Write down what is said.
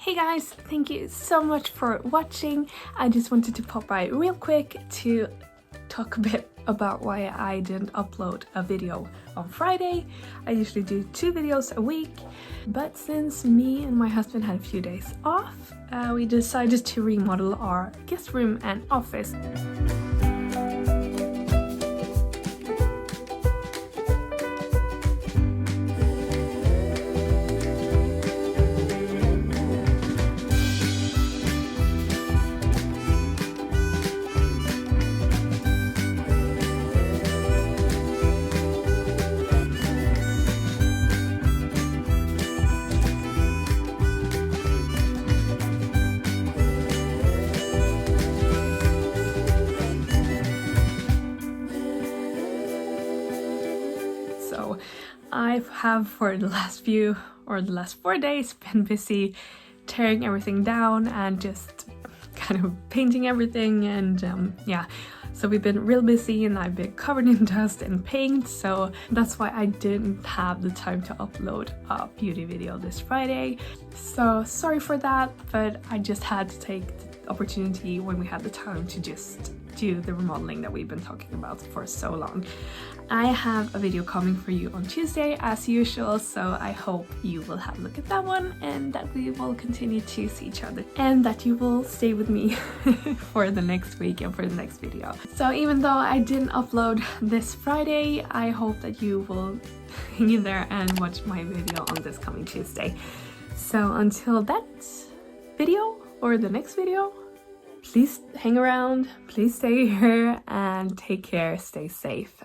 Hey guys, thank you so much for watching. I just wanted to pop by real quick to talk a bit about why I didn't upload a video on Friday. I usually do 2 videos a week, but since me and my husband had a few days off, we decided to remodel our guest room and office. So I have for the last 4 days been busy tearing everything down and just kind of painting everything, and yeah, so we've been real busy and I've been covered in dust and paint, so that's why I didn't have the time to upload a beauty video this Friday. So sorry for that, but I just had to take the opportunity when we had the time to just do the remodeling that we've been talking about for so long. I have a video coming for you on Tuesday as usual, so I hope you will have a look at that one and that we will continue to see each other and that you will stay with me for the next week and for the next video. So even though I didn't upload this Friday, I hope that you will hang in there and watch my video on this coming Tuesday. So until that video or the next video, please hang around, please stay here and take care, stay safe.